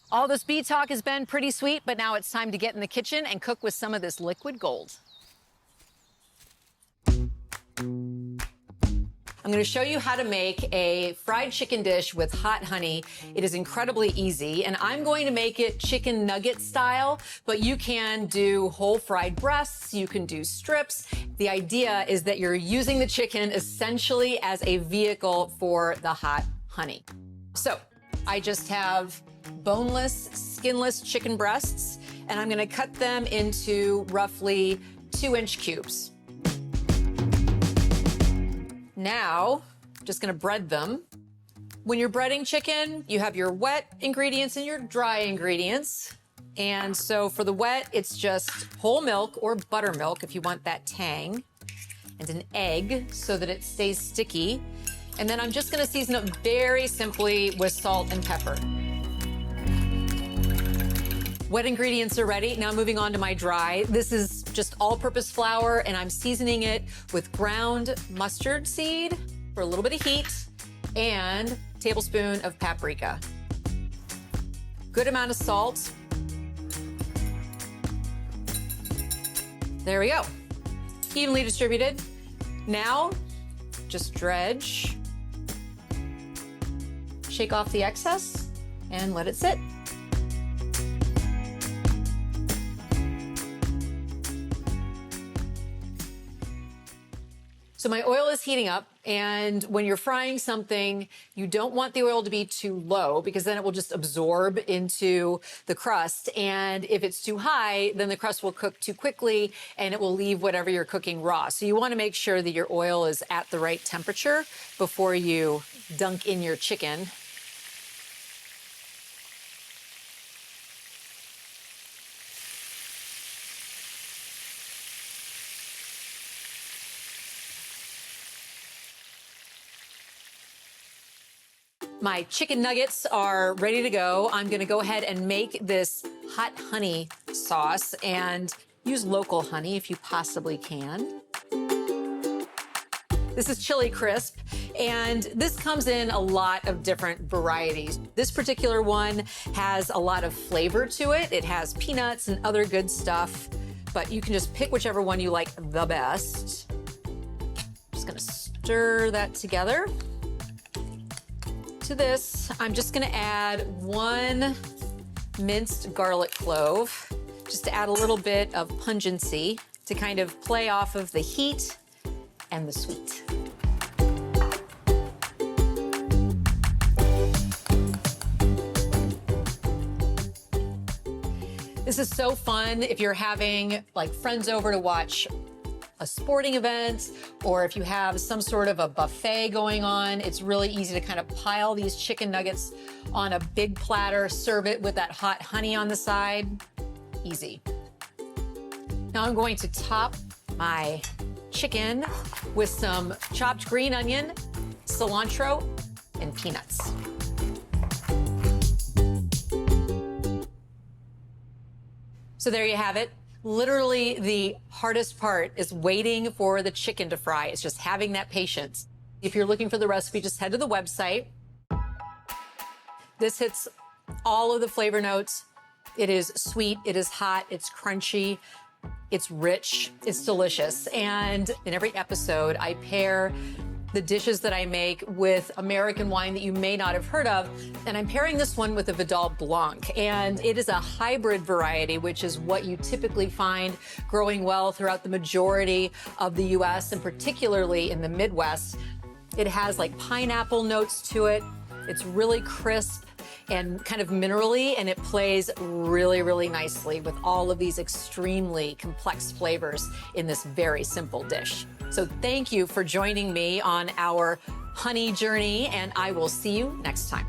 All this bee talk has been pretty sweet, but now it's time to get in the kitchen and cook with some of this liquid gold. I'm going to show you how to make a fried chicken dish with hot honey. It is incredibly easy, and I'm going to make it chicken nugget style, but you can do whole fried breasts, you can do strips. The idea is that you're using the chicken essentially as a vehicle for the hot honey. So I just have boneless, skinless chicken breasts, and I'm going to cut them into roughly 2-inch cubes. Now, just gonna bread them. When you're breading chicken, you have your wet ingredients and your dry ingredients. And so for the wet, it's just whole milk or buttermilk if you want that tang, and an egg so that it stays sticky. And then I'm just gonna season it very simply with salt and pepper. Wet ingredients are ready. Now moving on to my dry. This is just all-purpose flour, and I'm seasoning it with ground mustard seed for a little bit of heat and a tablespoon of paprika. Good amount of salt. There we go. Evenly distributed. Now, just dredge. Shake off the excess and let it sit. So my oil is heating up, and when you're frying something, you don't want the oil to be too low because then it will just absorb into the crust. And if it's too high, then the crust will cook too quickly and it will leave whatever you're cooking raw. So you want to make sure that your oil is at the right temperature before you dunk in your chicken. My chicken nuggets are ready to go. I'm gonna go ahead and make this hot honey sauce and use local honey if you possibly can. This is Chili Crisp, and this comes in a lot of different varieties. This particular one has a lot of flavor to it. It has peanuts and other good stuff, but you can just pick whichever one you like the best. Just gonna stir that together. To this, I'm just gonna add 1 minced garlic clove, just to add a little bit of pungency to kind of play off of the heat and the sweet. This is so fun if you're having like friends over to watch a sporting event, or if you have some sort of a buffet going on. It's really easy to kind of pile these chicken nuggets on a big platter, serve it with that hot honey on the side. Easy. Now I'm going to top my chicken with some chopped green onion, cilantro, and peanuts. So there you have it. Literally, the hardest part is waiting for the chicken to fry. It's just having that patience. If you're looking for the recipe, just head to the website. This hits all of the flavor notes. It is sweet, it is hot, it's crunchy, it's rich, it's delicious. And in every episode, I pair the dishes that I make with American wine that you may not have heard of. And I'm pairing this one with a Vidal Blanc. And it is a hybrid variety, which is what you typically find growing well throughout the majority of the US, and particularly in the Midwest. It has like pineapple notes to it. It's really crisp and kind of minerally, and it plays really, really nicely with all of these extremely complex flavors in this very simple dish. So thank you for joining me on our honey journey, and I will see you next time.